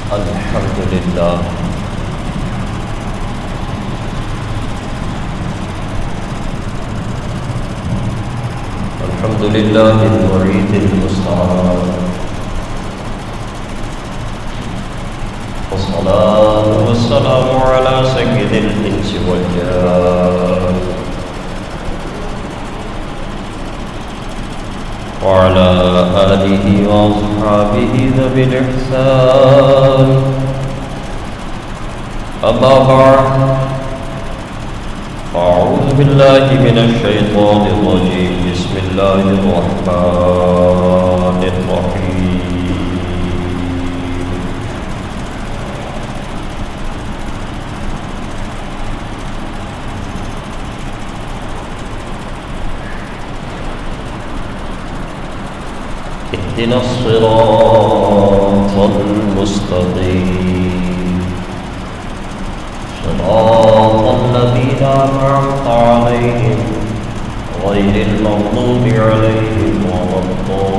الحمد لله الحمد لله المعيد المستعان، والصلاة والسلام على سيد الإنس والجان، وعلى آله وأصحابه ذوي الإحسان. أما بعد، أعوذ بالله من الشيطان الرجيم. بسم الله الرحمن الرحيم. اهدنا الصراط المستقيم، صراط الذين أنعمت عليهم غير المغضوب عليهم ولا الضالين.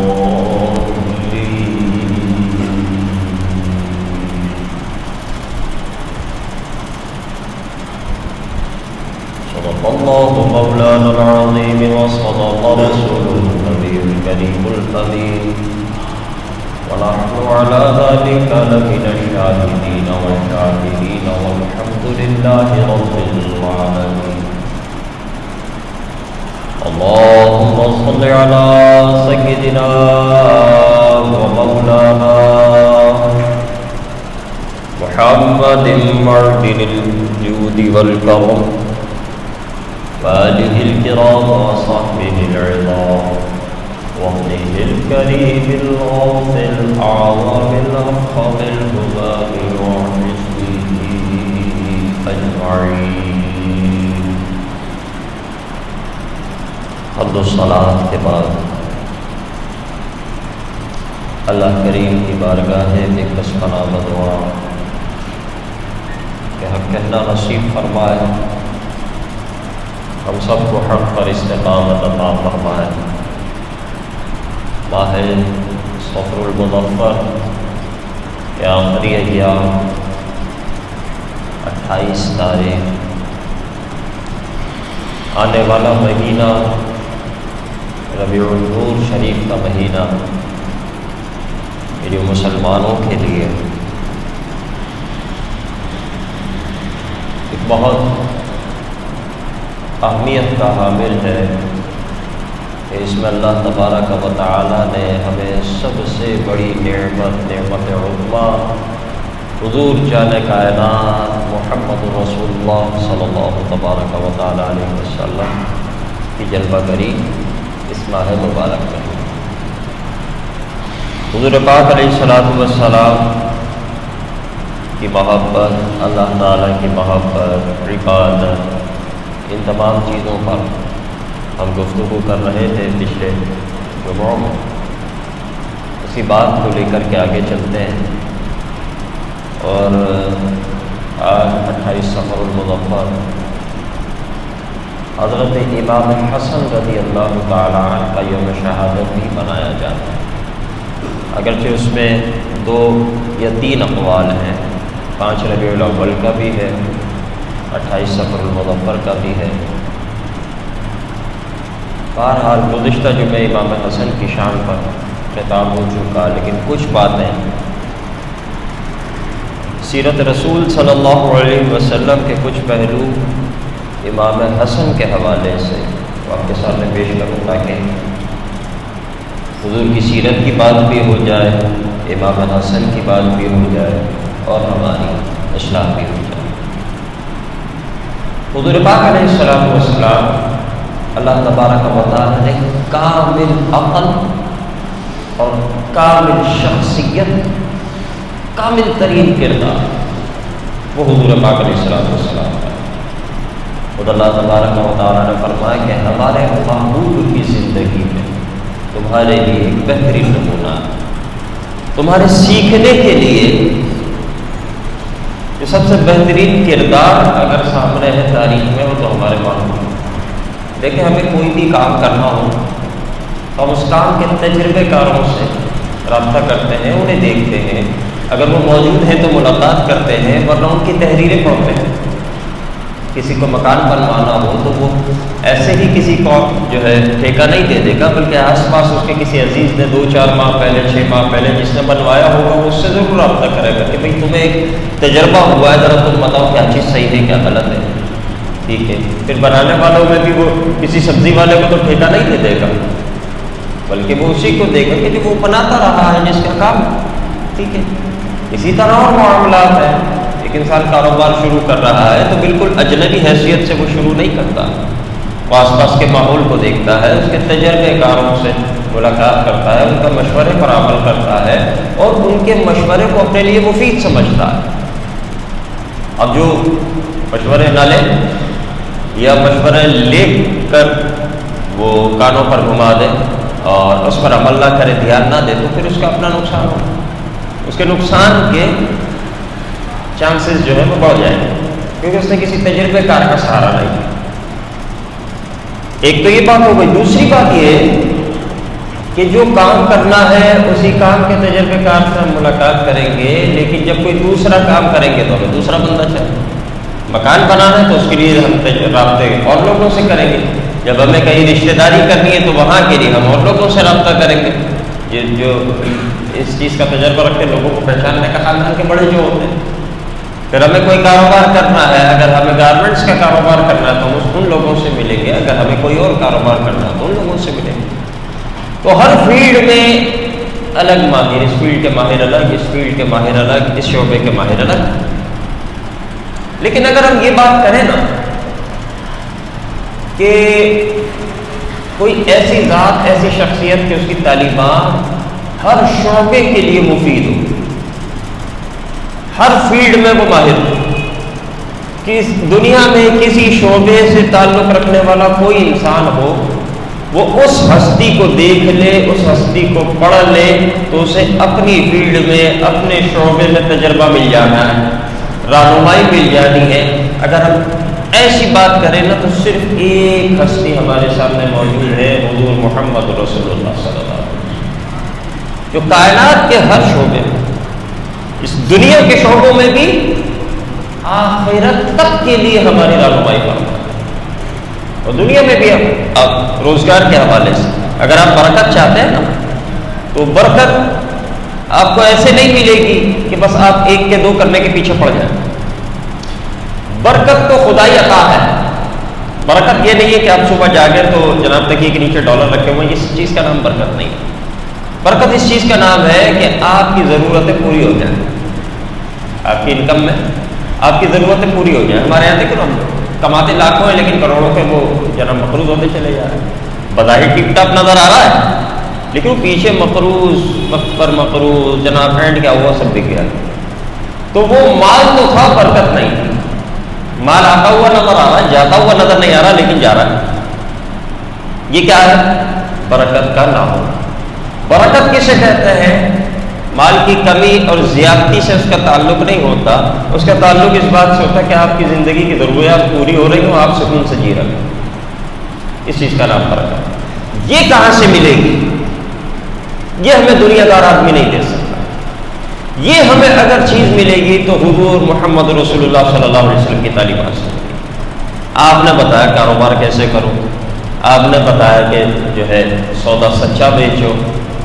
صدق الله مولانا العظيم، وصدق رسوله النبي الكريم الأمين، ونحن على ذلك لمن الشاهدين والشاكرين، والحمد لله رب العالمين. اللهم صل على سيدنا ومولانا محمد معدن الجود والكرم، وآله الكرام وصحبه العظام، وابنه الكريم الغوث الأعظم الأفخم الهمام وحزبه أجمعين. حمد الصلاة کے بعد اللہ کریم کی بارگاہ میں کسبنا بدعا کہ حق کہنا نصیب فرمائے، ہم سب کو حق پر استقامت عطا فرمائے. ماہ صفر المظفر کے آخری ایام 28 تاریخ، آنے والا مہینہ ربیع النور شریف کا مہینہ میرے مسلمانوں کے لیے ایک بہت اہمیت کا حامل ہے کہ اس میں اللہ تبارک و تعالی نے ہمیں سب سے بڑی نعمت عظمیٰ حضور جان کائنات محمد رسول اللہ صلی اللہ تبارک و تعالی علیہ وسلم کی جلوہ گری اس ماہ مبارک میں. حضور پاک علیہ السلام کی محبت، اللہ تعالیٰ کی محبت، عبادت، ان تمام چیزوں پر ہم گفتگو کر رہے تھے پچھلے جمعوں میں. اسی بات کو لے کر کے آگے چلتے ہیں، اور آج 28 صفر المظفر حضرت امام حسن رضی اللہ تعالیٰ عنہ کا یوم شہادت بھی منایا جاتا ہے. اگرچہ اس میں 2 یا 3 اقوال ہیں، 5 ربیع الاول کا بھی ہے، 28 صفر المظفر کا بھی ہے. بہرحال گزشتہ جمعہ امام حسن کی شان پر خطاب ہو چکا، لیکن کچھ باتیں سیرت رسول صلی اللہ علیہ وسلم کے کچھ پہلو امام حسن کے حوالے سے آپ کے سامنے پیش کروں تاکہ حضور کی سیرت کی بات بھی ہو جائے، امام حسن کی بات بھی ہو جائے، اور ہماری اصلاح بھی ہو جائے. حضور پاک علیہ السلام اللہ تبارک و تعالی نے کامل عقل اور کامل شخصیت، کامل ترین کردار وہ حضور پاک علیہ السلام کا. خود اللہ تبارک و تعالی نے فرمایا کہ ہمارے محبوب کی زندگی میں تمہارے لیے ایک بہترین نمونہ، تمہارے سیکھنے کے لیے جو سب سے بہترین کردار اگر سامنے ہے تاریخ میں، وہ تو ہمارے محبوب. دیکھیں، ہمیں کوئی بھی کام کرنا ہو تو ہم اس کام کے تجربے کاروں سے رابطہ کرتے ہیں، انہیں دیکھتے ہیں اگر وہ موجود ہیں تو ملاقات کرتے ہیں، ورنہ ان کی تحریریں پڑھتے ہیں۔ کسی کو مکان بنوانا ہو تو وہ ایسے ہی کسی کو جو ہے ٹھیکہ نہیں دے دے گا، بلکہ آس پاس اس کے کسی عزیز نے 2-4 ماہ پہلے 6 ماہ پہلے جس نے بنوایا ہوگا وہ اس سے ضرور رابطہ کرے گا کہ بھئی تمہیں ایک تجربہ ہوا ہے، ذرا تم بتاؤ کیا چیز صحیح ہے کیا غلط ہے، ٹھیک ہے۔ پھر بنانے والوں میں بھی وہ کسی سبزی والے کو تو ٹھیکہ نہیں دے دے گا، بلکہ وہ اسی کو دے گا کہ جو وہ بناتا رہا ہے جس کا کام، ٹھیک ہے۔ اسی طرح اور معاملات ہیں، ایک انسان کاروبار شروع کر رہا ہے تو بالکل اجنبی حیثیت سے وہ شروع نہیں کرتا، وہ آس پاس کے ماحول کو دیکھتا ہے، اس کے تجربے کاروں سے ملاقات کرتا ہے، ان کا مشورے پر عمل کرتا ہے اور ان کے مشورے کو اپنے لیے مفید سمجھتا ہے۔ اب جو مشورے نہ لے یا مشورے لے کر وہ کانوں پر گھما دے اور اس پر عمل نہ کرے، دھیان نہ دے، تو پھر اس کا اپنا نقصان ہوگا، اس کے نقصان کے چانسز جو ہے وہ بڑھ جائیں گے، کیونکہ اس نے کسی تجربے کار کا سہارا نہیں لیا۔ ایک تو یہ بات ہو گئی۔ دوسری بات یہ کہ جو کام کرنا ہے اسی کام کے تجربے کار سے ہم ملاقات کریں گے، لیکن جب کوئی دوسرا کام کریں گے تو ہمیں دوسرا بندہ چاہیے۔ مکان بنانا ہے تو اس کے لیے ہم رابطے اور لوگوں سے کریں گے، جب ہمیں کہیں رشتہ داری کرنی ہے تو وہاں کے لیے ہم اور لوگوں سے رابطہ کریں گے، جو اس چیز کا تجربہ رکھتے لوگوں کو پہچاننے کا خاندان کے بڑے جو ہوتے ہیں۔ پھر ہمیں کوئی کاروبار کرنا ہے، اگر ہمیں گارمنٹس کا کاروبار کرنا ہے تو ہم ان لوگوں سے ملیں گے، اگر ہمیں کوئی اور کاروبار کرنا ہے تو ان لوگوں سے ملیں گے۔ تو ہر فیلڈ میں الگ ماہر، اس فیلڈ کے ماہر الگ، اس فیلڈ کے ماہر الگ، اس شعبے کے ماہر الگ۔ لیکن اگر ہم یہ بات کریں نا کہ کوئی ایسی ذات، ایسی شخصیت کہ اس کی تعلیمات ہر شعبے کے لیے مفید ہو، ہر فیلڈ میں وہ ماہر ہو، کہ اس دنیا میں کسی شعبے سے تعلق رکھنے والا کوئی انسان ہو، وہ اس ہستی کو دیکھ لے، اس ہستی کو پڑھ لے تو اسے اپنی فیلڈ میں، اپنے شعبے میں تجربہ مل جانا ہے، رہنمائی مل جانی ہے۔ اگر ہم ایسی بات کریں نا تو صرف ایک ہستی ہمارے سامنے موجود ہے، حضور محمد رسول اللہ صلی اللہ علیہ وسلم، جو کائنات کے ہر شعبے میں، اس دنیا کے شعبوں میں بھی، آخرت تک کے لیے ہماری رہنمائی کرنا ہے۔ اور دنیا میں بھی اب روزگار کے حوالے سے اگر آپ برکت چاہتے ہیں نا تو برکت آپ کو ایسے نہیں ملے گی کہ بس آپ ایک کے دو کرنے کے پیچھے پڑ جائیں۔ برکت تو خدائی عطا ہے۔ برکت یہ نہیں ہے کہ آپ صبح جاگیں تو جناب تکیے کے نیچے ڈالر رکھے ہوئے، اس چیز کا نام برکت نہیں ہے۔ برکت اس چیز کا نام ہے کہ آپ کی ضرورتیں پوری ہو جائیں، آپ کی انکم میں آپ کی ضرورتیں پوری ہو جائیں۔ ہمارے یہاں دیکھو نا، کماتے لاکھوں ہیں لیکن کروڑوں کے وہ جناب مقروض ہوتے چلے جا رہے ہیں۔ بظاہر ٹپ ٹاپ نظر آ رہا ہے لیکن وہ پیچھے مقروض، وقت پر مقروض، جناب اینڈ کیا ہوا سب بک گیا۔ تو وہ مال تو تھا، برکت نہیں تھی۔ مال آتا ہوا نظر آ رہا ہے، جاتا ہوا نظر نہیں آ رہا لیکن جا رہا ہے۔ یہ کیا ہے؟ برکت کا نہ ہونا۔ برکت کسے کہتے ہیں؟ مال کی کمی اور زیادتی سے اس کا تعلق نہیں ہوتا، اس کا تعلق اس بات سے ہوتا ہے کہ آپ کی زندگی کی ضروریات پوری ہو رہی ہوں، آپ سکون سے جی رہے ہیں۔ اس چیز کا نام برکت ہے۔ یہ کہاں سے ملے گی؟ یہ ہمیں دنیا دار آدمی نہیں دے سکتا۔ یہ ہمیں اگر چیز ملے گی تو حضور محمد رسول اللہ صلی اللہ علیہ وسلم کی تعلیمات سے۔ آپ نے بتایا کاروبار کیسے کرو، آپ نے بتایا کہ جو ہے سودا سچا بیچو،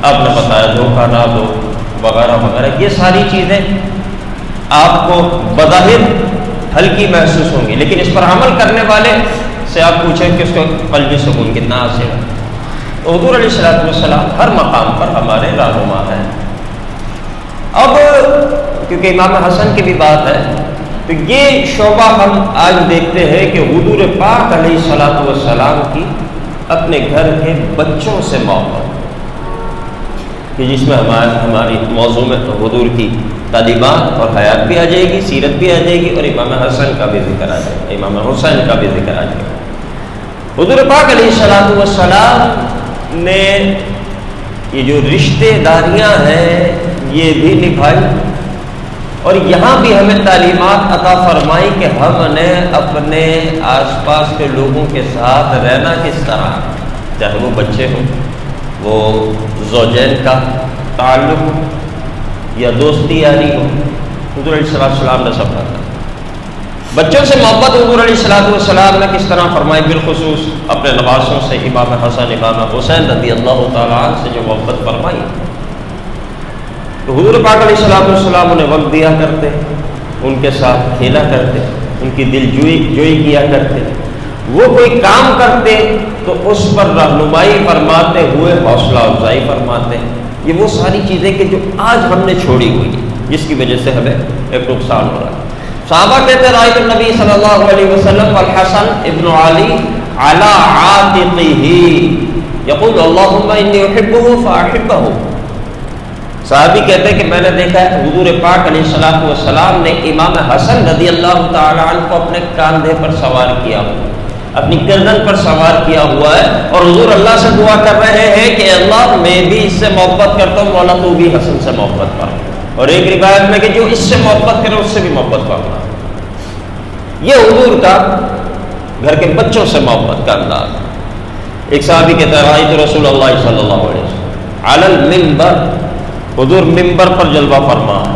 آپ نے بتایا دھوکہ نہ دو، وغیرہ وغیرہ۔ یہ ساری چیزیں آپ کو بظاہر ہلکی محسوس ہوں گی، لیکن اس پر عمل کرنے والے سے آپ پوچھیں کہ اس کو قلبی سکون کتنا حاصل ہے۔ تو حضور علیہ السلام ہر مقام پر ہمارے رہنما ہیں۔ اب کیونکہ امام حسن کی بھی بات ہے تو یہ شعبہ ہم آج دیکھتے ہیں کہ حضور پاک علیہ السلام کی اپنے گھر کے بچوں سے محبت، کہ جس میں ہماری موضوع میں حضور کی تعلیمات اور حیات بھی آ جائے گی، سیرت بھی آ جائے گی، اور امام حسن کا بھی ذکر آ جائے گا، امام حسین کا بھی ذکر آ جائے گا۔ حضور پاک علیہ السلام نے یہ جو رشتے داریاں ہیں یہ بھی نبھائی، اور یہاں بھی ہمیں تعلیمات عطا فرمائی کہ ہم نے اپنے آس پاس کے لوگوں کے ساتھ رہنا کس طرح، چاہے وہ بچے ہوں، وہ زوجین کا تعلق، یا دوستی یاری ہو، حضور علیہ السلام نے سب کہا۔ بچوں سے محبت حضور علیہ السلام نے کس طرح فرمائی، بالخصوص اپنے نواسوں سے امام حسن امام حسین رضی اللہ تعالیٰ عنہ سے جو محبت فرمائی، تو حضور پاک علیہ السلام انہیں وقت دیا کرتے، ان کے ساتھ کھیلا کرتے، ان کی دل جوئی کیا کرتے، وہ کوئی کام کرتے تو اس پر رہنمائی فرماتے ہوئے حوصلہ افزائی فرماتے۔ یہ وہ ساری چیزیں کہ جو آج ہم نے چھوڑی ہوئی ہیں، جس کی وجہ سے ہمیں ایک نقصان ہو رہا ہے۔ صحابہ کہتے رأیت النبی صلی اللہ علیہ وسلم والحسن ابن علی علی عاتقہ یقول اللہم انی احبہ فاحبہ۔ صحابی کہتے ہیں کہ میں نے دیکھا ہے حضور پاک علیہ السلام نے امام حسن رضی اللہ تعالیٰ عنہ کو اپنے کاندھے پر سوار کیا ہوا، اپنی گردن پر سوار کیا ہوا ہے، اور حضور اللہ سے دعا کر رہے ہیں کہ اللہ میں بھی اس سے محبت کرتا ہوں، مولا تو بھی حسن سے محبت کر، اور ایک روایت میں کہ جو اس سے محبت کرے اس سے بھی محبت کرنا۔ یہ حضور کا گھر کے بچوں سے محبت کا انداز ہے۔ ایک صحابی کہتا ہے رأیت رسول اللہ صلی اللہ علیہ وسلم علی المنبر، حضور ممبر پر جلوہ فرما ہے،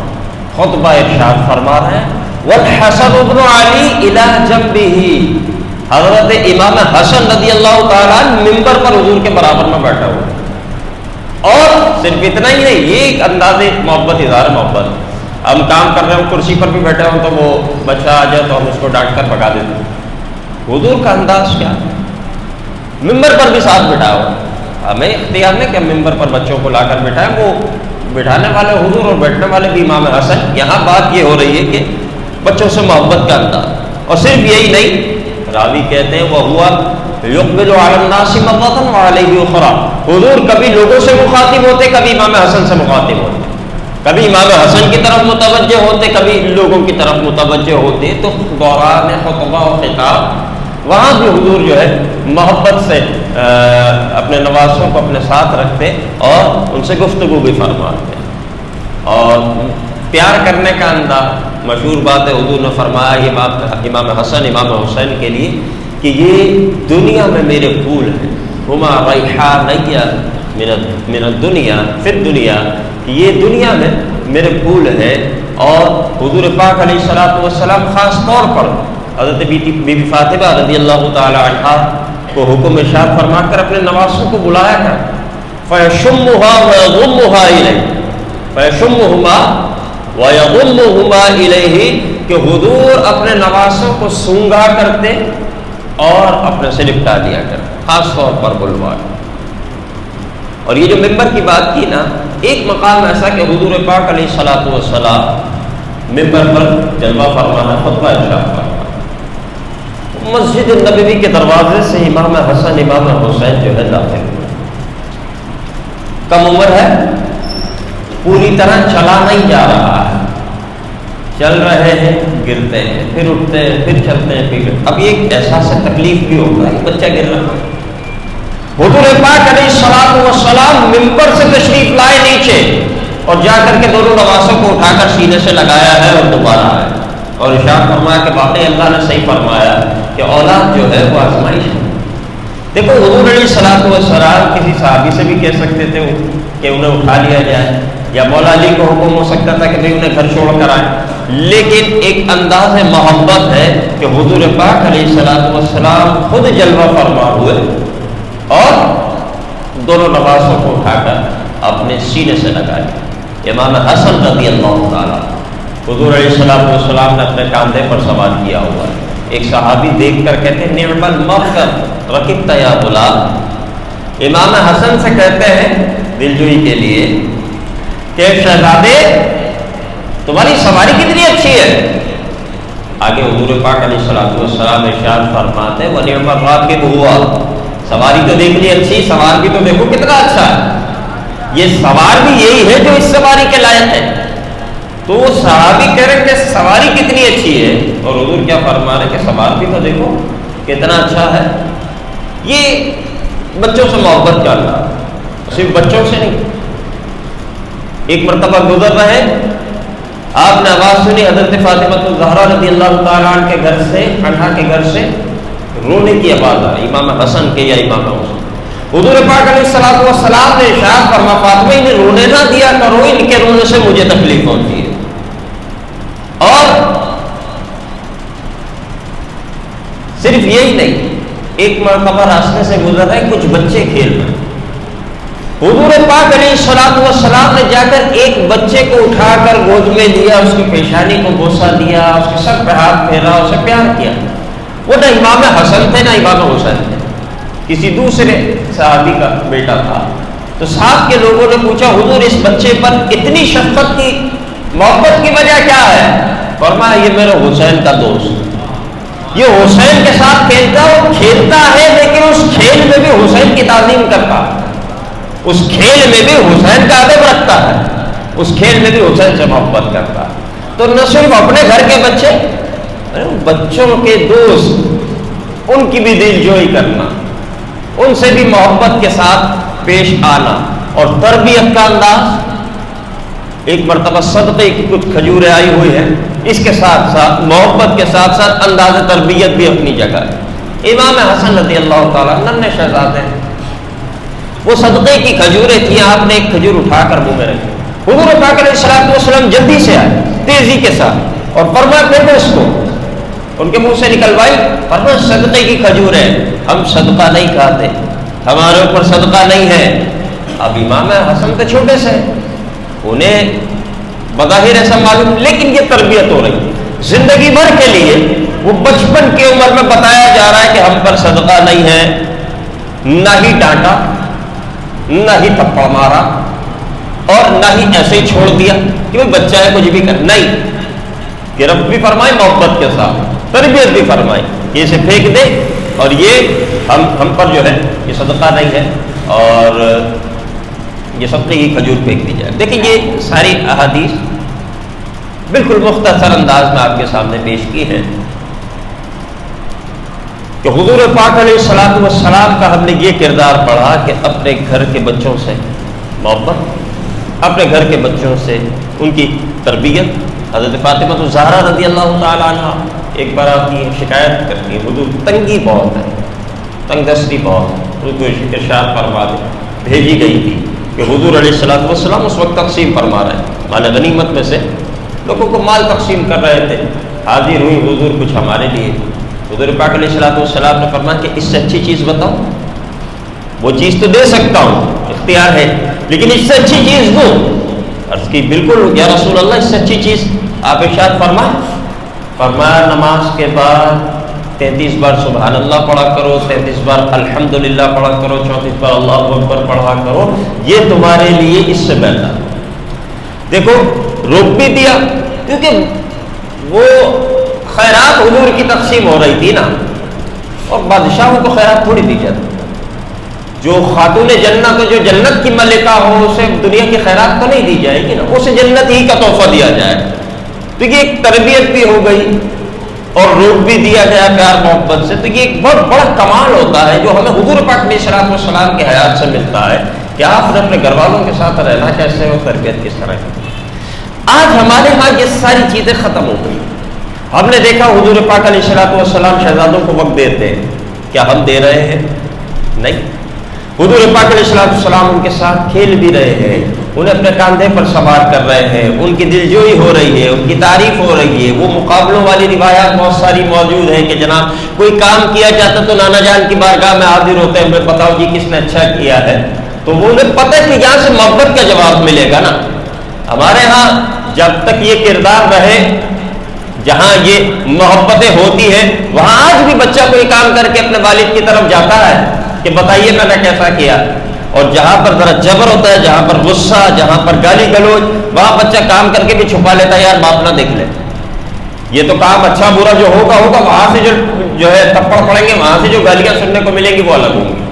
خطبہ ارشاد فرما رہے ہیں، والحسن ابن علی الی جنبہ، حضرت امام حسن رضی اللہ تعالیٰ ممبر پر حضور کے برابر میں بیٹھا ہوا، اور صرف اتنا ہی نہیں، یہ ایک انداز محبت، اظہار محبت۔ ہم کام کر رہے ہیں، کرسی پر بھی بیٹھے ہوں تو وہ بچہ آ جائے تو ہم اس کو ڈانٹ کر بھگا دیتے ہیں۔ حضور کا انداز کیا، ممبر پر بھی ساتھ بٹھا ہوا، ہمیں اختیار نہیں کہ ہم ممبر پر بچوں کو لا کر بٹھائیں، وہ بٹھانے والے حضور اور بیٹھنے والے بھی امام حسن۔ یہاں بات یہ ہو رہی ہے کہ بچوں سے محبت کا انداز، اور صرف یہی نہیں، راوی کہتے ہیں وہ ہوا یقبل علی الناس مرۃ وعلیہ اخری، حضور کبھی لوگوں سے مخاطب ہوتے، کبھی امام حسن سے مخاطب ہوتے، کبھی امام حسن کی طرف متوجہ ہوتے، کبھی لوگوں کی طرف متوجہ ہوتے، تو دوران خطبہ و خطاب وہاں بھی حضور جو ہے محبت سے اپنے نواسوں کو اپنے ساتھ رکھتے اور ان سے گفتگو بھی فرماتے۔ اور پیار کرنے کا انداز، مشہور بات ہے، حضور نے فرمایا امام حسن امام حسین کے لیے کہ یہ دنیا میں میرے پھول ہیں، ہما ریحانیہ من الدنیا فی الدنیا، کہ یہ دنیا میں میرے پھول ہیں۔ اور حضور پاک علیہ السلام خاص طور پر حضرت بی بی فاطمہ رضی اللہ تعالی عنہا کو حکم ارشاد فرما کر اپنے نواسوں کو بلایا کر، فیشمھا ویضمھا الیہ، فیشمھما ویضمھما الیہ، کہ حضور اپنے نواسوں کو سونگا کرتے اور اپنے سے لپٹا دیا کرتے، خاص طور پر بلوا۔ اور یہ جو ممبر کی بات کی نا، ایک مقام ایسا کہ حضور پاک علیہ السلام ممبر پر جلوہ فرمانا، خطبہ ارشاد فرمانا، مسجد نبوی کے دروازے سے امام حسن امام حسین جو ہے داخل ہوئے، کم عمر ہے، پوری طرح چلا نہیں جا رہا ہے، چل رہے ہیں گرتے ہیں، پھر اٹھتے ہیں، پھر چلتے ہیں، پھر اب یہ احساس تکلیف بھی ہوتا ہے، بچہ گر رہا ہے۔ حضور پاک علیہ السلام ممبر سے تشریف لائے نیچے، اور جا کر کے دونوں نواسوں کو اٹھا کر سینے سے لگایا ہے اور دوبارہ آئے، اور ارشاد فرمایا کہ واقعی اللہ نے صحیح فرمایا کہ اولاد جو ہے وہ آزمائش ہے۔ دیکھو حضور علیہ السلام کسی صحابی سے بھی کہہ سکتے تھے کہ انہیں اٹھا لیا جائے، یا مولا علی کو حکم ہو سکتا تھا کہ انہیں گھر چھوڑ کر آئے، لیکن ایک انداز محبت ہے کہ حضور پاک علیہ السلام خود جلوہ فرما ہوئے اور دونوں نواسوں کو اٹھا کر اپنے سینے سے لگائے۔ امام حسن رضی اللہ تعالیٰ حضور علیہ السلام نے اپنے کاندھے پر سوار کیا ہوا ہے۔ ایک صحابی دیکھ کر کہتے ہیں نعم المرکب رکبت یا غلام، امام حسن سے کہتے ہیں دلجوئی کے لیے کہ شہزادے تمہاری سواری کتنی اچھی ہے۔ آگے حضور پاک علیہ السلام ارشاد فرماتے ہیں ونعم الراکب ہوا، سواری تو دیکھنی اچھی، سوار بھی تو دیکھو کتنا اچھا ہے، یہ سوار بھی یہی ہے جو اس سواری کے لائق ہے۔ تو وہ صحابی کہہ رہے کہ سواری کتنی اچھی ہے، اور حضور کیا فرما رہے کہ سوار بھی تو دیکھو کتنا اچھا ہے۔ یہ بچوں سے محبت کرنا، صرف بچوں سے نہیں۔ ایک مرتبہ گزر رہے، آپ نے آواز سنی حضرت فاطمہ الزہرا رضی اللہ تعالیٰ عنہ کے گھر سے، عنہا کے گھر سے رونے کی آواز آئی، امام حسن کے یا امام حسین۔ حضور پاک علیہ الصلوۃ والسلام نے ارشاد فرمایا فاطمہ انہیں رونے نہ دیا کرو، ان کے رونے سے مجھے تکلیف ہوتی ہے۔ اور صرف یہی نہیں، ایک مرتبہ راستے سے گزر رہے کچھ بچے کھیل رہے، حضور پاک علیہ الصلوۃ والسلام نے جا کر ایک بچے کو اٹھا کر گود میں لیا، اس کی پیشانی کو بوسہ دیا، اس کے سر پہ ہاتھ پھیرا، اسے پیار کیا۔ وہ نہ امام حسن تھے نہ امام حسین تھے، کسی دوسرے صحابی کا بیٹا تھا۔ تو صاحب کے لوگوں نے پوچھا حضور اس بچے پر اتنی شفقت کی محبت کی وجہ کیا ہے؟ فرمایا یہ میرے حسین کا دوست، یہ حسین کے ساتھ کھیلتا ہے لیکن اس کھیل میں بھی حسین کی تعظیم کرتا ہے، اس کھیل میں بھی حسین کا ادب رکھتا ہے، اس کھیل میں بھی حسین سے محبت کرتا ہے۔ تو نہ صرف اپنے گھر کے بچے، بچوں کے دوست، ان کی بھی دل جوئی کرنا، ان سے بھی محبت کے ساتھ پیش آنا، اور تربیت کا انداز۔ ایک مرتبہ صدقے کی کچھ کھجوریں آئی ہوئی ہیں، اس کے ساتھ ساتھ محبت کے ساتھ ساتھ انداز تربیت بھی اپنی جگہ ہے۔ امام حسن رضی اللہ تعالیٰ ننھے شہزادے، وہ صدقے کی کھجوریں تھیں، آپ نے ایک کھجور اٹھا کر منہ میں رکھی، حضور پاک علیہ الصلوۃ والسلام جلدی سے آئے تیزی کے ساتھ اور فرمایا پھینکو اس کو، ان کے منہ سے نکلوائی، فرمایا صدقے کی کھجور ہے، ہم صدقہ نہیں کھاتے، ہمارے اوپر صدقہ نہیں ہے۔ اب امام حسن تو چھوٹے سے، انہیں بظاہر ایسا معلوم، لیکن یہ تربیت ہو رہی ہے زندگی بھر کے لیے۔ وہ بچپن کی عمر میں بتایا جا رہا ہے کہ ہم پر صدقہ نہیں ہے، نہ ہی ڈانٹا، نہ ہی تھپڑ مارا، اور نہ ہی ایسے ہی چھوڑ دیا کہ وہ بچہ ہے کچھ بھی کر، نہیں، گرفت بھی فرمائی محبت کے ساتھ، تربیت بھی فرمائی کہ اسے پھینک دے، اور یہ ہم پر جو ہے یہ صدقہ نہیں ہے، اور یہ صدقے کی کھجور پھینک دی جائے۔ دیکھیں یہ ساری احادیث بالکل مختصر انداز میں آپ کے سامنے پیش کی ہے کہ حضور پاک علیہ الصلوۃ والسلام کا ہم نے یہ کردار پڑھا کہ اپنے گھر کے بچوں سے محبت، اپنے گھر کے بچوں سے ان کی تربیت۔ حضرت فاطمہ الزہرا رضی اللہ تعالیٰ عنہ ایک بار آتی ہے، شکایت کرتی ہے حضور تنگی بہت ہے، تنگ دستی بہت ہے، اس کو ارشاد فرما دے، بھیجی گئی تھی کہ حضور علیہ الصلوۃ والسلام اس وقت تقسیم فرما رہے ہیں، مال غنیمت میں سے لوگوں کو مال تقسیم کر رہے تھے، حاضر ہوئی حضور کچھ ہمارے لیے۔ حضور پاک علیہ الصلوۃ والسلام نے فرمایا کہ اس سے اچھی چیز بتاؤ، وہ چیز تو دے سکتا ہوں، اختیار ہے، لیکن اس سے اچھی چیز دو۔ عرض کی بالکل یا رسول اللہ، اس سے اچھی چیز آپ ارشاد فرمایا نماز کے بعد 33 بار سبحان اللہ پڑھا کرو، 33 بار الحمدللہ پڑھا کرو، 34 بار اللہ اکبر پڑھا کرو، یہ تمہارے لیے اس سے بہتر۔ دیکھو روک بھی دیا، کیونکہ وہ خیرات حضور کی تقسیم ہو رہی تھی نا، اور بادشاہوں کو خیرات تھوڑی دی جاتی، جو خاتون جنت جو جنت کی ملکہ ہو اسے دنیا کی خیرات تو نہیں دی جائے گی نا، اسے جنت ہی کا تحفہ دیا جائے۔ تو یہ ایک تربیت بھی ہو گئی اور روک بھی دیا گیا پیار محبت سے۔ تو یہ ایک بہت بڑا کمال ہوتا ہے جو ہمیں حضور پاک علیہ الصلوۃ والسلام کی حیات سے ملتا ہے کہ آپ نے اپنے گھر والوں کے ساتھ رہنا کیسے اور تربیت کس طرح کی۔ آج ہمارے ہاں یہ ساری چیزیں ختم ہو گئی۔ ہم نے دیکھا حضور پاک علیہ الصلوۃ والسلام شہزادوں کو وقت دیتے ہیں، کیا ہم دے رہے ہیں؟ نہیں۔ حضور پاک علیہ الصلوۃ والسلام ان کے ساتھ کھیل بھی رہے ہیں، انہیں اپنے کاندھے پر سوار کر رہے ہیں، ان کی دلجوئی ہو رہی ہے، ان کی تعریف ہو رہی ہے۔ وہ مقابلوں والی روایات بہت ساری موجود ہیں کہ جناب کوئی کام کیا جاتا تو نانا جان کی بارگاہ میں حاضر ہوتے ہیں، بتاؤ جی کس نے اچھا کیا ہے، تو وہ انہیں پتہ ہے کہ یہاں سے محبت کا جواب ملے گا نا۔ ہمارے ہاں جب تک یہ کردار رہے، جہاں یہ محبتیں ہوتی ہیں، وہاں آج بھی بچہ کوئی کام کر کے اپنے والد کی طرف جاتا ہے کہ بتائیے میں نے کیسا کیا، اور جہاں پر ذرا جبر ہوتا ہے، جہاں پر غصہ، جہاں پر گالی گلوچ، وہاں بچہ کام کر کے بھی چھپا لیتا ہے، یار باپ نہ دیکھ لے، یہ تو کام اچھا برا جو ہوگا وہاں سے جو ہے تھپڑ پڑیں گے، وہاں سے جو گالیاں سننے کو ملیں گی وہ الگ ہوں گی۔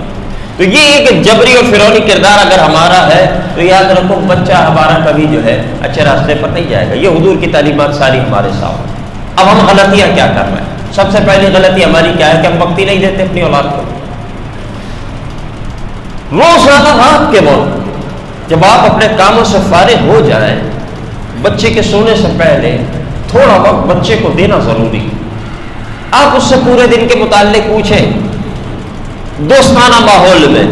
تو یہ ایک جبری اور فرعونی کردار اگر ہمارا ہے تو یاد رکھو بچہ ہمارا کبھی جو ہے اچھے راستے پر نہیں جائے گا۔ یہ حضور کی تعلیمات ساری ہمارے سامنے۔ اب ہم غلطیاں کیا کر رہے ہیں؟ سب سے پہلی غلطی ہماری کیا ہے کہ ہم وقت ہی نہیں دیتے اپنی اولاد کو۔ روزانہ رات کے وقت جب آپ اپنے کاموں سے فارغ ہو جائیں، بچے کے سونے سے پہلے تھوڑا وقت بچے کو دینا ضروری ہے۔ آپ اس سے پورے دن کے متعلق پوچھیں، دوستانہ ماحول میں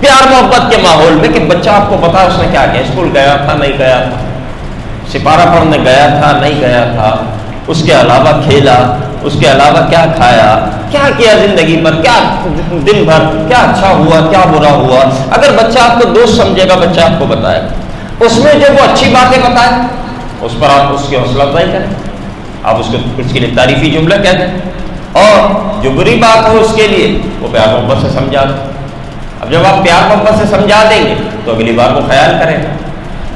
پیار محبت کے ماحول میں کہ بچہ آپ کو پتا اس نے کیا کیا، اسکول گیا تھا نہیں گیا تھا، سپارہ پڑھنے گیا تھا نہیں گیا تھا، اس کے علاوہ کھیلا، اس کے علاوہ کیا کھایا، کیا کیا زندگی پر، کیا دن بھر کیا اچھا ہوا کیا برا ہوا۔ اگر بچہ آپ کو دوست سمجھے گا، بچہ آپ کو بتائے، اس میں جو وہ اچھی باتیں بتائے اس پر آپ اس کی حوصلہ افزائی کریں، آپ اس کو اس کے لیے تعریفی جملہ کہہ دیں، اور جو بری بات ہو اس کے لیے وہ پیار محبت سے سمجھا دیں۔ اب جب آپ پیار محبت سے سمجھا دیں گے تو اگلی بار وہ خیال کریں گے،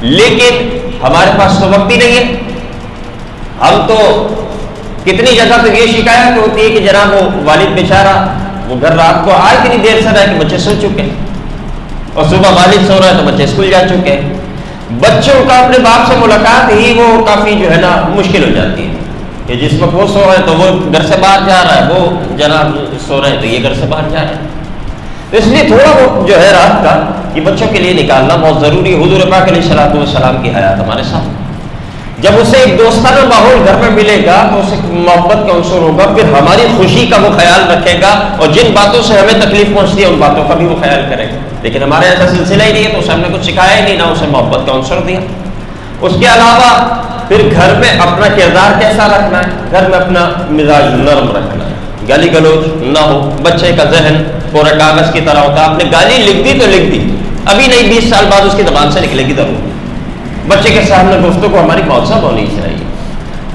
لیکن ہمارے پاس تو وقت ہی نہیں ہے۔ ہم تو کتنی جگہ تو یہ شکایت ہوتی ہے کہ جناب وہ والد بیچارہ وہ گھر رات کو آئے اتنی دیر سے رہے کہ بچے سو چکے ہیں، اور صبح والد سو رہا ہے تو بچے اسکول جا چکے ہیں۔ بچوں کا اپنے باپ سے ملاقات ہی وہ کافی جو ہے نا مشکل ہو جاتی ہے کہ جس وقت وہ سو رہے ہیں تو وہ گھر سے باہر جا رہا ہے، وہ جناب سو رہے ہیں تو یہ گھر سے باہر جا رہے ہیں۔ تو اس لیے تھوڑا وہ جو ہے رات کا یہ بچوں کے لیے نکالنا بہت ضروری ہے۔ حضور پاک علیہ الصلوۃ والسلام کی حیات ہمارے ساتھ، جب اسے ایک دوستانہ ماحول گھر میں ملے گا تو اسے محبت کا عنصر ہوگا، پھر ہماری خوشی کا وہ خیال رکھے گا، اور جن باتوں سے ہمیں تکلیف پہنچتی ہے ان باتوں کا بھی وہ خیال کرے گا۔ لیکن ہمارے ایسا سلسلہ ہی نہیں ہے تو اسے ہم نے کچھ سکھایا ہی نہیں، نہ اسے محبت کا عنصر دیا۔ اس کے علاوہ پھر گھر میں اپنا کردار کیسا رکھنا ہے، گھر میں اپنا مزاج نرم رکھنا ہے، گالی گلوچ نہ ہو۔ بچے کا ذہن پورا کاغذ کی طرح ہوتا ہے، آپ نے گالی لکھ دی تو لکھ دی، ابھی نہیں 20 سال بعد اس کی زبان سے نکلے گی ضرور۔ بچے کے سامنے گفتگو ہماری مہذب ہونی چاہیے،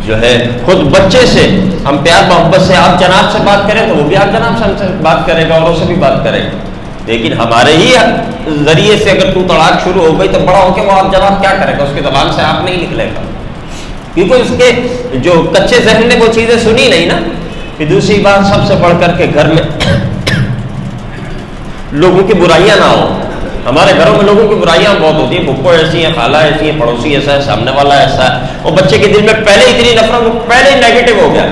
جو ہے خود بچے سے ہم پیار محبت سے آپ جناب سے بات کریں تو وہ بھی آپ جناب سے ہم سے بات کرے گا، اوروں سے بھی بات کرے گا۔ لیکن ہمارے ہی ذریعے سے اگر تو تڑاک شروع ہو گئی تو بڑا ہو کے وہ آپ جناب کیا کرے گا، اس کی زبان سے آپ نہیں نکلے گا، کیونکہ اس کے جو کچے ذہن نے وہ چیزیں سنی نہیں نا۔ پھر دوسری بات سب سے بڑھ کر کے گھر میں لوگوں کی برائیاں نہ ہو۔ ہمارے گھروں میں لوگوں کی برائیاں بہت ہوتی ہیں، پھپھو ایسی ہیں، خالہ ایسی ہیں، پڑوسی ایسا ہے، سامنے والا ایسا ہے، اور بچے کے دل میں پہلے اتنی نفرت، وہ پہلے ہی نیگیٹو ہو گیا،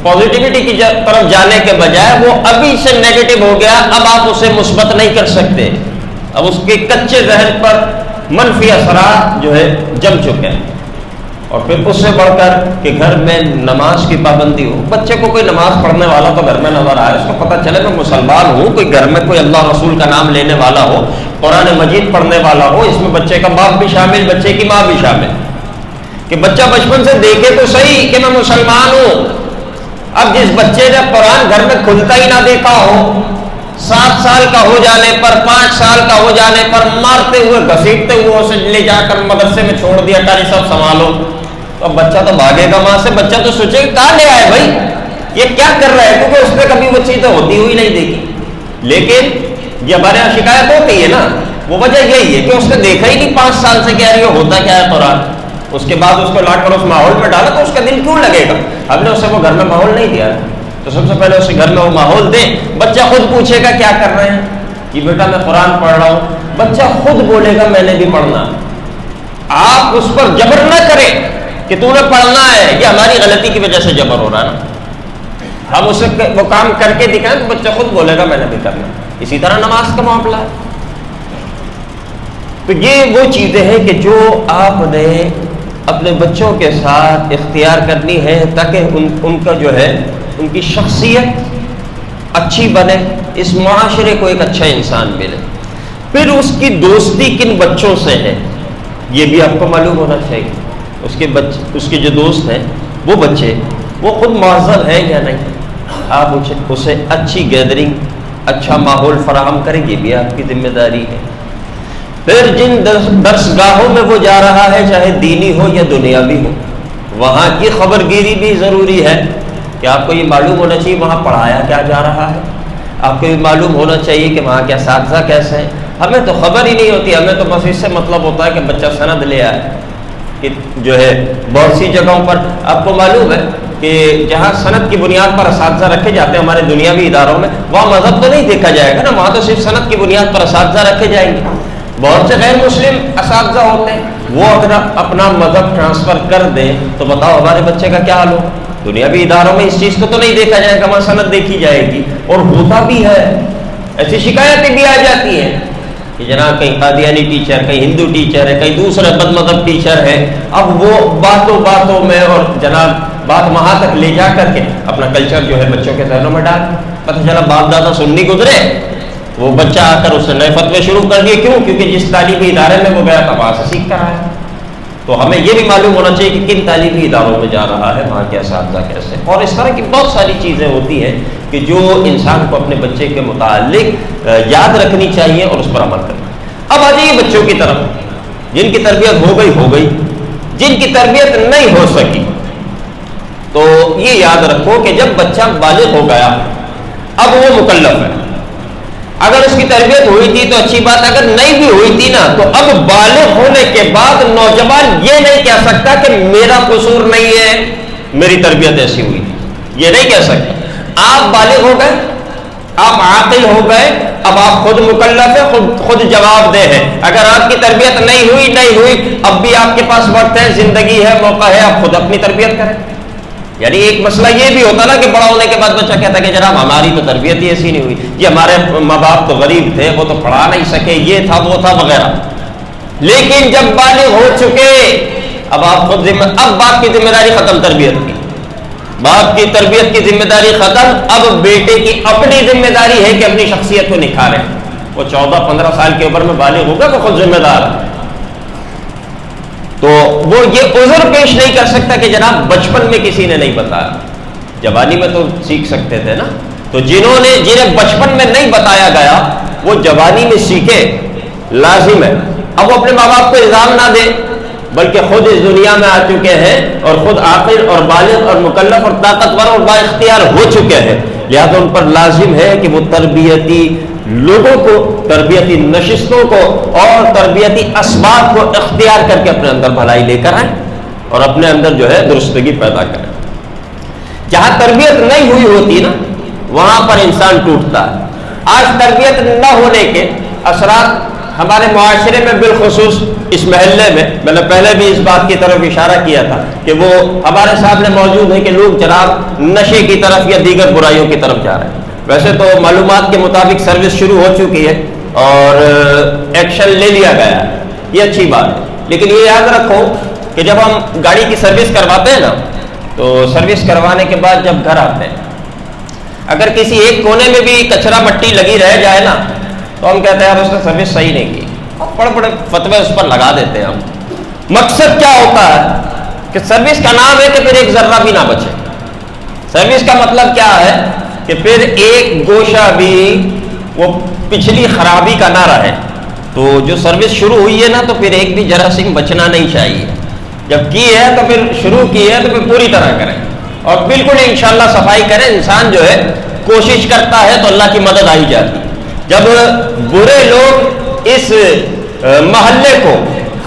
پازیٹیوٹی کی طرف جانے کے بجائے وہ ابھی سے نیگیٹو ہو گیا۔ اب آپ اسے مثبت نہیں کر سکتے، اب اس کے کچے ذہن پر منفی اثرات جو ہے جم چکے ہیں۔ اور پھر اس سے بڑھ کر کہ گھر میں نماز کی پابندی ہو، بچے کو کوئی نماز پڑھنے والا تو گھر میں نظر آئے، اس کو پتہ چلے میں مسلمان ہوں، کوئی گھر میں کوئی اللہ رسول کا نام لینے والا ہو، قرآن مجید پڑھنے والا ہو، اس میں بچے کا باپ بھی شامل، بچے کی ماں بھی شامل، کہ بچہ بچپن سے دیکھے تو صحیح کہ میں مسلمان ہوں۔ اب جس بچے نے قرآن گھر میں کھلتا ہی نہ دیکھا ہو، 7 سال کا ہو جانے پر، 5 سال کا ہو جانے پر مارتے ہوئے گھسیٹتے ہوئے اسے لے جا کر مدرسے میں چھوڑ دیا، ٹاری سب سنبھالو، تو بچہ تو بھاگے گا ماں سے، بچہ تو سوچے گا کہاں لے آئے بھائی، یہ کیا کر رہا ہے، کیونکہ اس نے کبھی وہ چیزیں ہوتی ہوئی نہیں دیکھی۔ لیکن یہ ہمارے یہاں شکایت ہوتی ہے نا، وہ وجہ یہی ہے کہ اس نے دیکھا ہی نہیں 5 سال سے کیا رہی ہوتا کیا ہے قرآن، اس کے بعد اس کو لا کر اس ماحول میں ڈالا تو اس کا دل کیوں لگے گا؟ ہم نے اسے وہ گھر میں ماحول نہیں دیا، تو سب سے پہلے اسے گھر میں وہ ماحول دیں۔ بچہ خود پوچھے گا کیا کر رہے ہیں، کہ بیٹا میں قرآن پڑھ رہا ہوں، بچہ خود بولے گا میں نے بھی پڑھنا۔ آپ اس پر جبر نہ کریں کہ تو نے پڑھنا ہے، یہ ہماری غلطی کی وجہ سے جبر ہو رہا ہے نا، ہم اسے وہ کام کر کے دکھائیں تو بچہ خود بولے گا میں نے بھی کرنا۔ اسی طرح نماز کا معاملہ ہے، تو یہ وہ چیزیں ہیں کہ جو آپ نے اپنے بچوں کے ساتھ اختیار کرنی ہے تاکہ ان کا جو ہے ان کی شخصیت اچھی بنے، اس معاشرے کو ایک اچھا انسان ملے۔ پھر اس کی دوستی کن بچوں سے ہے یہ بھی آپ کو معلوم ہونا چاہیے، اس کے جو دوست ہیں وہ بچے وہ خود مہذب ہیں یا نہیں، آپ اسے اچھی گیدرنگ، اچھا ماحول فراہم کریں، یہ بھی آپ کی ذمہ داری ہے۔ پھر جن درس گاہوں میں وہ جا رہا ہے، چاہے دینی ہو یا دنیاوی ہو، وہاں کی خبر گیری بھی ضروری ہے کہ آپ کو یہ معلوم ہونا چاہیے وہاں پڑھایا کیا جا رہا ہے، آپ کو یہ معلوم ہونا چاہیے کہ وہاں کے اساتذہ کیسے ہیں۔ ہمیں تو خبر ہی نہیں ہوتی، ہمیں تو بس اس سے مطلب ہوتا ہے کہ بچہ سند لے آئے، کہ جو ہے بہت سی جگہوں پر آپ کو معلوم ہے کہ جہاں سند کی بنیاد پر اساتذہ رکھے جاتے ہیں ہمارے دنیاوی اداروں میں، وہاں مذہب تو نہیں دیکھا جائے گا نا، وہاں تو صرف سند کی بنیاد پر اساتذہ رکھے جائیں گے۔ بہت سے غیر مسلم اساتذہ ہوتے ہیں، وہ اگر اپنا مذہب ٹرانسفر کر دیں تو بتاؤ ہمارے بچے کا کیا حال ہو۔ دنیاوی اداروں میں اس چیز کو تو نہیں دیکھا جائے گا، وہاں سند دیکھی جائے گی، اور ہوتا بھی ہے، ایسی شکایتیں بھی آ جاتی ہیں کہ جناب کہیں قادیانی ٹیچر، کہیں ہندو ٹیچر ہے، کہیں دوسرے بد مذہب ٹیچر ہے، اب وہ باتوں میں اور جناب بات وہاں تک لے جا کر کے اپنا کلچر جو ہے بچوں کے ذہنوں میں ڈال، پتہ چلا باپ دادا سنی گزرے وہ بچہ آ کر اس نے نئے فتوے شروع کر دیے. کیوں؟ کیونکہ جس تعلیمی ادارے میں وہ گیا تھا وہاں سے سیکھ کر آیا. تو ہمیں یہ بھی معلوم ہونا چاہیے کہ کن تعلیمی اداروں میں جا رہا ہے, وہاں کے اساتذہ کیسے, اور اس طرح کی بہت ساری چیزیں ہوتی ہیں کہ جو انسان کو اپنے بچے کے متعلق یاد رکھنی چاہیے اور اس پر عمل کرنا. اب آ جائیے بچوں کی طرف. جن کی تربیت ہو گئی, جن کی تربیت نہیں ہو سکی, تو یہ یاد رکھو کہ جب بچہ بالغ ہو گیا اب وہ مکلف ہے. اگر اس کی تربیت ہوئی تھی تو اچھی بات, اگر نہیں بھی ہوئی تھی نا تو اب بالغ ہونے کے بعد نوجوان یہ نہیں کہہ سکتا کہ میرا قصور نہیں ہے, میری تربیت ایسی ہوئی تھی, یہ نہیں کہہ سکتا. آپ بالغ ہو گئے, آپ عاقل ہو گئے, اب آپ خود مکلف ہیں, خود جواب دہ ہیں. اگر آپ کی تربیت نہیں ہوئی اب بھی آپ کے پاس وقت ہے, زندگی ہے, موقع ہے, آپ خود اپنی تربیت کریں. یعنی ایک مسئلہ یہ بھی ہوتا نا کہ بڑا ہونے کے بعد بچہ کہتا ہے کہ جناب ہماری تو تربیت ہی ایسی نہیں ہوئی, یہ ہمارے ماں باپ تو غریب تھے, وہ تو پڑھا نہیں سکے, یہ تھا وہ تھا وغیرہ. لیکن جب بالغ ہو چکے اب آپ خود اب باپ کی ذمہ داری ختم, تربیت کی, باپ کی تربیت کی ذمہ داری ختم. اب بیٹے کی اپنی ذمہ داری ہے کہ اپنی شخصیت کو نکھارے. وہ 14-15 سال کی عمر میں بالغ ہوگا تو خود ذمہ دار ہے. تو وہ یہ عذر پیش نہیں کر سکتا کہ جناب بچپن میں کسی نے نہیں بتایا, جوانی میں تو سیکھ سکتے تھے نا. تو جنہیں بچپن میں نہیں بتایا گیا وہ جوانی میں سیکھے, لازم ہے. اب وہ اپنے ماں باپ کو الزام نہ دے, بلکہ خود اس دنیا میں آ چکے ہیں اور خود عاقل اور بالغ اور مکلف اور طاقتور اور با اختیار ہو چکے ہیں. لہذا ان پر لازم ہے کہ وہ تربیتی لوگوں کو, تربیتی نشستوں کو اور تربیتی اسباب کو اختیار کر کے اپنے اندر بھلائی لے کر آئیں اور اپنے اندر جو ہے درستگی پیدا کریں. جہاں تربیت نہیں ہوئی ہوتی نا وہاں پر انسان ٹوٹتا ہے. آج تربیت نہ ہونے کے اثرات ہمارے معاشرے میں, بالخصوص اس محلے میں نے پہلے بھی اس بات کی طرف اشارہ کیا تھا کہ وہ ہمارے سامنے موجود ہے کہ لوگ جناب نشے کی طرف یا دیگر برائیوں کی طرف جا رہے ہیں. ویسے تو معلومات کے مطابق سروس شروع ہو چکی ہے اور ایکشن لے لیا گیا ہے, یہ اچھی بات ہے. لیکن یہ یاد رکھو کہ جب ہم گاڑی کی سروس کرواتے ہیں نا تو سروس کروانے کے بعد جب گھر آتے ہیں اگر کسی ایک کونے میں بھی کچرا مٹی لگی رہ جائے نا تو ہم کہتے ہیں یار اس نے سروس صحیح نہیں کی, بڑے بڑے فتوے اس پر لگا دیتے ہیں ہم. مقصد کیا ہوتا ہے کہ سروس کا نام ہے کہ پھر ایک ذرہ بھی نہ بچے. سروس کا مطلب کیا ہے کہ پھر ایک گوشہ بھی وہ پچھلی خرابی کا نہ رہے. تو جو سروس شروع ہوئی ہے نا تو پھر ایک بھی جراثیم بچنا نہیں چاہیے. جب کی ہے تو پھر شروع کی ہے تو پھر پوری طرح کریں اور بالکل انشاءاللہ صفائی کریں. انسان جو ہے کوشش کرتا ہے تو اللہ کی مدد آئی جاتی. جب برے لوگ اس محلے کو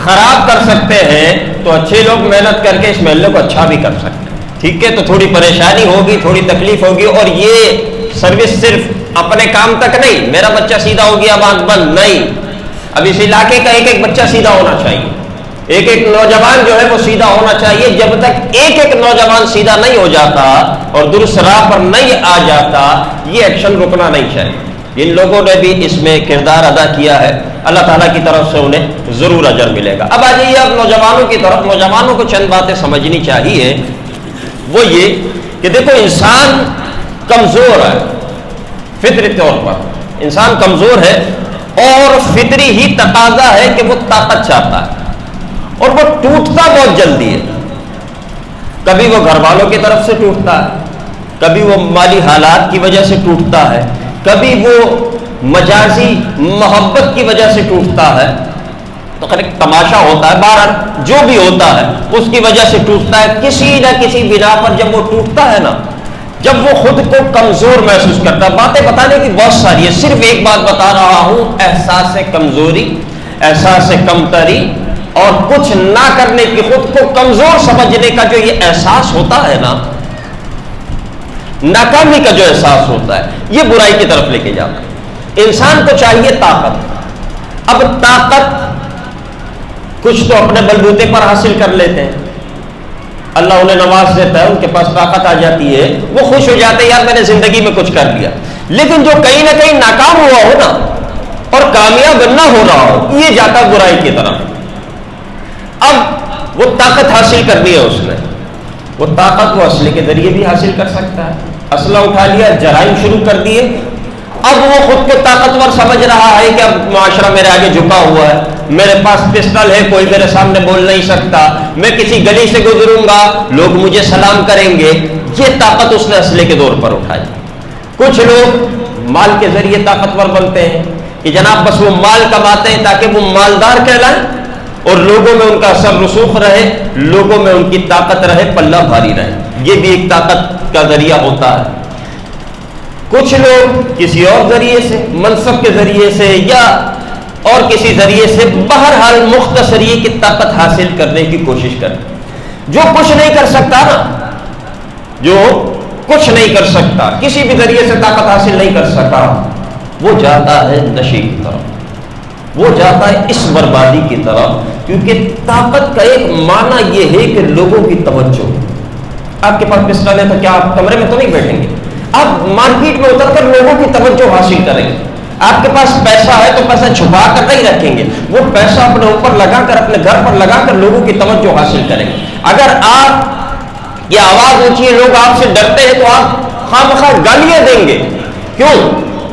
خراب کر سکتے ہیں تو اچھے لوگ محنت کر کے اس محلے کو اچھا بھی کر سکتے ہیں. ٹھیک ہے, تو تھوڑی پریشانی ہوگی, تھوڑی تکلیف ہوگی, اور یہ سروس صرف اپنے کام تک نہیں, میرا بچہ سیدھا ہو گیا بات بند نہیں. اب اس علاقے کا ایک ایک بچہ سیدھا ہونا چاہیے, ایک ایک نوجوان جو ہے وہ سیدھا ہونا چاہیے. جب تک ایک ایک نوجوان سیدھا نہیں ہو جاتا اور درست راہ پر نہیں آ جاتا یہ ایکشن رکنا نہیں چاہیے. جن لوگوں نے بھی اس میں کردار ادا کیا ہے اللہ تعالیٰ کی طرف سے انہیں ضرور اجر ملے گا. اب آ جائیے اب نوجوانوں کی طرف. نوجوانوں کو چند باتیں سمجھنی چاہیے. وہ یہ کہ دیکھو انسان کمزور ہے, فطری طور پر انسان کمزور ہے اور فطری ہی تقاضا ہے کہ وہ طاقت چاہتا ہے اور وہ ٹوٹتا بہت جلدی ہے. کبھی وہ گھر والوں کی طرف سے ٹوٹتا ہے, کبھی وہ مالی حالات کی وجہ سے ٹوٹتا ہے, کبھی وہ مجازی محبت کی وجہ سے ٹوٹتا ہے. تو خیر ایک تماشا ہوتا ہے, بہرحال جو بھی ہوتا ہے اس کی وجہ سے ٹوٹتا ہے. کسی نہ کسی بنا پر جب وہ ٹوٹتا ہے نا, جب وہ خود کو کمزور محسوس کرتا ہے. باتیں بتانے کی بہت ساری ہے, صرف ایک بات بتا رہا ہوں, احساس کمزوری, احساس کمتری اور کچھ نہ کرنے کی, خود کو کمزور سمجھنے کا جو یہ احساس ہوتا ہے نا, ناکامی کا جو احساس ہوتا ہے, یہ برائی کی طرف لے کے جاتا ہے. انسان کو چاہیے طاقت. اب طاقت کچھ تو اپنے بلبوتے پر حاصل کر لیتے ہیں, اللہ انہیں نواز دیتا ہے, ان کے پاس طاقت آ جاتی ہے, وہ خوش ہو جاتے ہیں یار میں نے زندگی میں کچھ کر لیا. لیکن جو کہیں نہ کہیں ناکام ہوا ہو نا اور کامیاب نہ ہو رہا ہو, یہ جاتا برائی کی طرف. اب وہ طاقت حاصل کرنی ہے اس نے, وہ طاقت وہ اسلحے کے ذریعے بھی حاصل کر سکتا ہے. اسلحہ اٹھا لیا, جرائم شروع کر دیے, اب وہ خود کو طاقتور سمجھ رہا ہے کہ اب معاشرہ میرے آگے جھکا ہوا ہے، میرے پاس پسٹل ہے، کوئی میرے سامنے بول نہیں سکتا، میں کسی گلی سے گزروں گا لوگ مجھے سلام کریں گے. یہ طاقت اس نے اسلحے کے دور پر اٹھائی. کچھ لوگ مال کے ذریعے طاقتور بنتے ہیں کہ جناب بس وہ مال کماتے ہیں تاکہ وہ مالدار کہلائیں اور لوگوں میں ان کا اثر رسوخ رہے، لوگوں میں ان کی طاقت رہے، پلہ بھاری رہے. یہ بھی ایک طاقت کا ذریعہ ہوتا ہے. کچھ لوگ کسی اور ذریعے سے، منصب کے ذریعے سے یا اور کسی ذریعے سے، بہرحال مختصر یہ کہ طاقت حاصل کرنے کی کوشش کریں. جو کچھ نہیں کر سکتا نا، جو کچھ نہیں کر سکتا، کسی بھی ذریعے سے طاقت حاصل نہیں کر سکا، وہ جاتا ہے نشے کی طرف، وہ جاتا ہے اس بربادی کی طرف. کیونکہ طاقت کا ایک معنی یہ ہے کہ لوگوں کی توجہ. آپ کے پاس پسٹل ہے تو کیا آپ کمرے میں تو نہیں بیٹھیں گے، آپ مارکیٹ میں اتر کر لوگوں کی توجہ حاصل کریں گے. آپ کے پاس پیسہ ہے تو پیسہ چھپا کر نہیں رکھیں گے، وہ پیسہ اپنے اوپر لگا کر، اپنے گھر پر لگا کر لوگوں کی توجہ حاصل کریں گے. اگر آپ یہ آواز اونچی ہے، لوگ آپ سے ڈرتے ہیں تو آپ خواہ گالیاں دیں گے. کیوں؟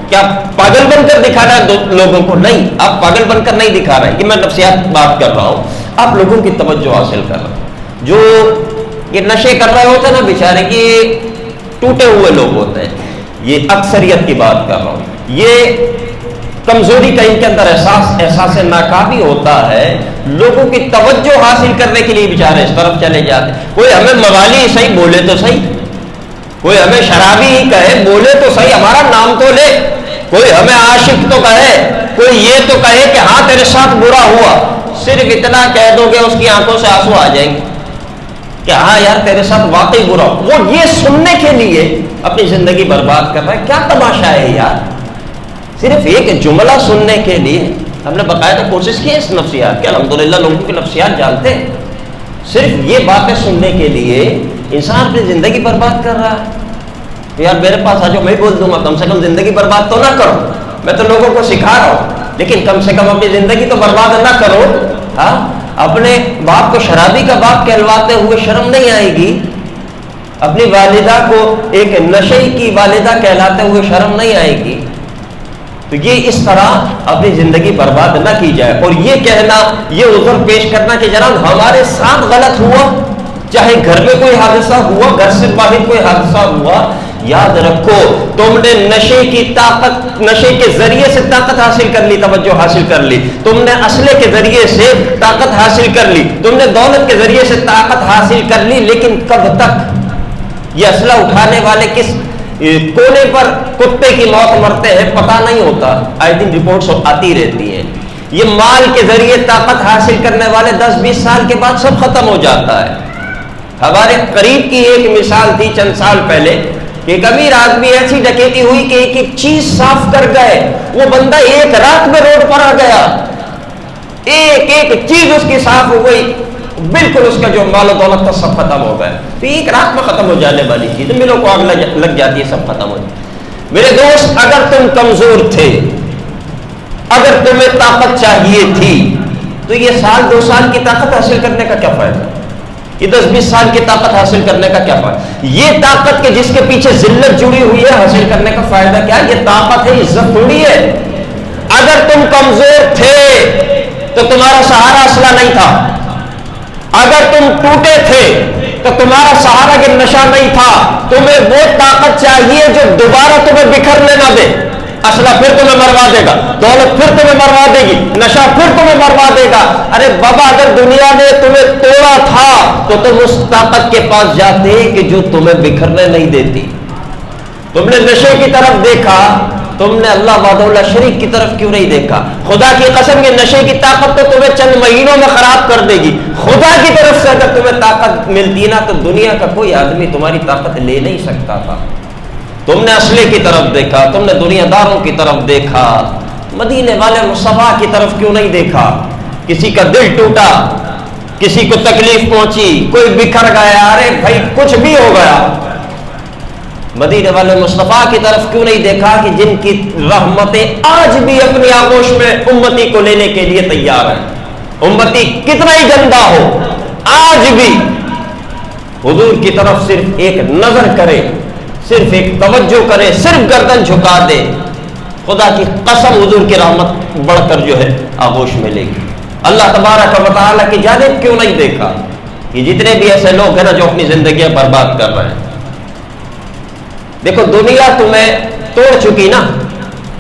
کیا پاگل بن کر دکھا رہا ہے لوگوں کو؟ نہیں، آپ پاگل بن کر نہیں دکھا رہے کہ میں نفسیات بات کر رہا ہوں، آپ لوگوں کی توجہ حاصل کر رہے ہیں. جو یہ نشے کر رہے ہوتے ہیں نا بیچارے، کہ ٹوٹے ہوئے لوگ ہوتے ہیں، یہ اکثریت کی بات کر رہا ہوں، یہ کمزوری کا ان کے اندر احساس ناکامی ہوتا ہے. لوگوں کی توجہ حاصل کرنے کے لیے بیچارے اس طرف چلے جاتے ہیں. کوئی ہمیں موالی صحیح بولے تو صحیح، کوئی ہمیں شرابی ہی کہے بولے تو صحیح، ہمارا نام تو لے. کوئی ہمیں عاشق تو کہے، کوئی یہ تو کہے کہ ہاں تیرے ساتھ برا ہوا، صرف اتنا کہہ دو کہ اس کی آنکھوں سے آنسو آ جائیں گے کہ ہاں یار تیرے ساتھ واقعی برا. وہ یہ سننے کے لیے اپنی زندگی برباد کر رہا ہے. کیا تماشا ہے یار، صرف ایک جملہ سننے کے لیے. ہم نے باقاعدہ کوشش کی ہے اس نفسیات کے، الحمدللہ لوگوں کی نفسیات جانتے ہیں. صرف یہ باتیں سننے کے لیے انسان اپنی زندگی برباد کر رہا ہے. یار میرے پاس آ جاؤ، میں بول دوں گا، کم سے کم زندگی برباد تو نہ کرو. میں تو لوگوں کو سکھا رہا ہوں، لیکن کم سے کم اپنی زندگی تو برباد نہ کرو. ہاں، اپنے باپ کو شرابی کا باپ کہلواتے ہوئے شرم نہیں آئے گی؟ اپنی والدہ کو ایک نشے کی والدہ کہلاتے ہوئے شرم نہیں آئے گی؟ تو یہ اس طرح اپنی زندگی برباد نہ کی جائے. اور یہ کہنا، یہ عذر پیش کرنا کہ جناب ہمارے ساتھ غلط ہوا، چاہے گھر میں کوئی حادثہ ہوا، گھر سے باہر کوئی حادثہ ہوا، یاد رکھو تم نے نشے کی طاقت، نشے کے ذریعے سے طاقت حاصل کر لی، توجہ حاصل کر لی. تم نے اسلحے کے ذریعے سے طاقت حاصل کر لی، تم نے دولت کے ذریعے سے طاقت حاصل کر لی. لیکن کب تک؟ یہ اسلحہ اٹھانے والے کس کونے پر کتے کی موت مرتے ہیں پتہ نہیں ہوتا، آئے دن رپورٹس آتی رہتی ہے. یہ مال کے ذریعے طاقت حاصل کرنے والے 10-20 سال کے بعد سب ختم ہو جاتا ہے. ہمارے قریب کی ایک مثال تھی چند سال پہلے، ایک امیر آدمی ایسی ڈکیتی ہوئی کہ ایک ایک چیز صاف کر گئے. وہ بندہ ایک رات میں روڈ پر آ گیا، ایک ایک چیز اس کی صاف ہو گئی، بالکل اس کا جو مال و دولت تھا سب ختم ہو گئے. تو ایک رات میں ختم ہو جانے والی چیز، ملوں کو آگ لگ جاتی ہے، سب ختم ہو جاتی. میرے دوست، اگر تم کمزور تھے، اگر تمہیں طاقت چاہیے تھی، تو یہ 1-2 سال کی طاقت حاصل کرنے کا کیا فائدہ؟ یہ 10-20 سال کی طاقت حاصل کرنے کا کیا فائدہ؟ یہ طاقت کے جس کے پیچھے ذلت جڑی ہوئی ہے، حاصل کرنے کا فائدہ کیا؟ یہ طاقت ہے، عزت تھوڑی ہے. اگر تم کمزور تھے تو تمہارا سہارا اسلحہ نہیں تھا. اگر تم ٹوٹے تھے تو تمہارا سہارا کہ نشہ نہیں تھا. تمہیں وہ طاقت چاہیے جو دوبارہ تمہیں بکھرنے نہ دے. اسلحہ پھر تمہیں مروا دے گا، دولت پھر تمہیں مروا دے گی، نشہ پھر تمہیں مروا دے گا. ارے بابا، اگر دنیا نے تمہیں توڑا تھا تو تم اس طاقت کے پاس جاتے کہ جو تمہیں بکھرنے نہیں دیتی. تم نے نشے کی طرف دیکھا، تم نے اللہ وحدہ اللہ شریک کی طرف کیوں نہیں دیکھا؟ خدا کی قسم، یہ نشے کی طاقت تو تمہیں چند مہینوں میں خراب کر دے گی. خدا کی طرف سے اگر تمہیں طاقت ملتی نا تو دنیا کا کوئی آدمی تمہاری طاقت لے نہیں سکتا تھا. تم نے اسلحے کی طرف دیکھا، تم نے دنیا داروں کی طرف دیکھا، مدینے والے مصطفیٰ کی طرف کیوں نہیں دیکھا؟ کسی کا دل ٹوٹا، کسی کو تکلیف پہنچی، کوئی بکھر گیا، ارے بھائی کچھ بھی ہو گیا، مدینے والے مصطفیٰ کی طرف کیوں نہیں دیکھا کہ جن کی رحمتیں آج بھی اپنی آغوش میں امتی کو لینے کے لیے تیار ہیں. امتی کتنا ہی گندا ہو، آج بھی حضور کی طرف صرف ایک نظر کرے، صرف ایک توجہ کرے، صرف گردن جھکا دے، خدا کی قسم حضور کی رحمت بڑھ کر جو ہے آغوش میں لے گی۔ اللہ تبارک و تعالیٰ کی جانب کیوں نہیں دیکھا؟ یہ جتنے بھی ایسے لوگ ہیں نا جو اپنی زندگیاں برباد کر رہے ہیں، دیکھو دنیا تمہیں توڑ چکی نا،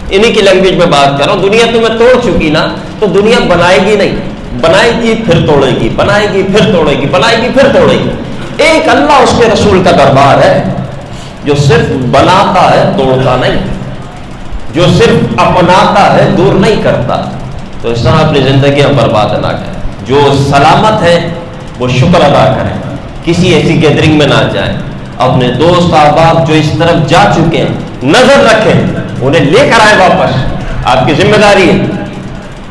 انہی کی لینگویج میں بات کر رہا ہوں، دنیا تمہیں توڑ چکی نا، تو دنیا بنائے گی نہیں، بنائے گی پھر توڑے گی، بنائے گی پھر توڑے گی، بنائے گی پھر توڑے گی۔ ایک اللہ اس کے رسول کا دربار ہے جو صرف بناتا ہے، توڑتا نہیں، جو صرف اپناتا ہے، دور نہیں کرتا۔ تو اس طرح اپنی زندگیاں برباد نہ کریں۔ جو سلامت ہے وہ شکر ادا کریں، کسی ایسی گیدرنگ میں نہ جائیں، اپنے دوست احباب جو اس طرف جا چکے ہیں نظر رکھیں، انہیں لے کر آئیں واپس، آپ کی ذمہ داری ہے۔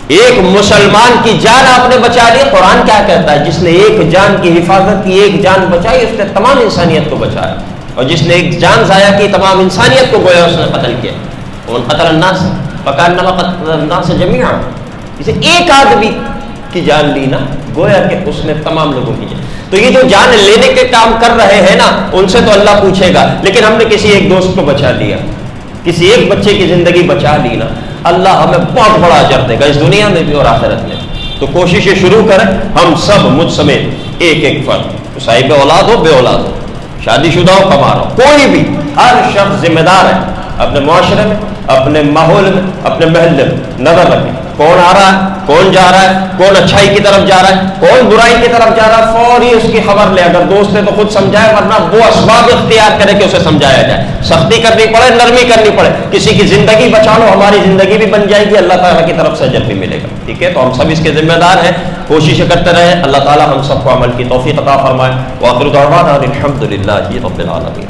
ایک مسلمان کی جان آپ نے بچا لی، قرآن کیا کہتا ہے؟ جس نے ایک جان کی حفاظت کی، ایک جان بچائی، اس نے تمام انسانیت کو بچایا، اور جس نے ایک جان ضائع کی تمام انسانیت کو گویا اس نے قتل کیا۔ ومن قتل الناس فکأنما قتل الناس جميعا، اسے ایک آدمی کی جان لی نا، گویا کہ اس نے تمام لوگوں کی جان۔ تو یہ جو جان لینے کے کام کر رہے ہیں نا، ان سے تو اللہ پوچھے گا، لیکن ہم نے کسی ایک دوست کو بچا لیا، کسی ایک بچے کی زندگی بچا لی نا، اللہ ہمیں بہت بڑا اجر دے گا اس دنیا میں بھی اور آخرت میں۔ تو کوششیں شروع کریں ہم سب، مجھ سمیت ایک ایک فرد، صاحب اولاد ہو، بے اولاد ہو، شادی شدہ ہو، کما رہا ہو، کوئی بھی، ہر شخص ذمہ دار ہے اپنے معاشرے میں، اپنے ماحول میں، اپنے محلے میں۔ نظر رکھیں کون آ رہا ہے، کون جا رہا ہے، کون اچھائی کی طرف جا رہا ہے، کون برائی کی طرف جا رہا ہے، فوری اس کی خبر لے۔ اگر دوست ہے تو خود سمجھائے، ورنہ وہ اسباب اختیار کرے کہ اسے سمجھایا جائے، سختی کرنی پڑے، نرمی کرنی پڑے، کسی کی زندگی بچا لو، ہماری زندگی بھی بن جائے گی، اللہ تعالیٰ کی طرف سے اجر بھی ملے گا۔ ٹھیک ہے، تو ہم سب اس کے ذمہ دار ہیں، کوششیں کرتے رہیں، اللہ تعالیٰ ہم سب کو عمل کی توفیق عطا فرمائے۔ وآخر دعوانا الحمد للہ رب العالمین۔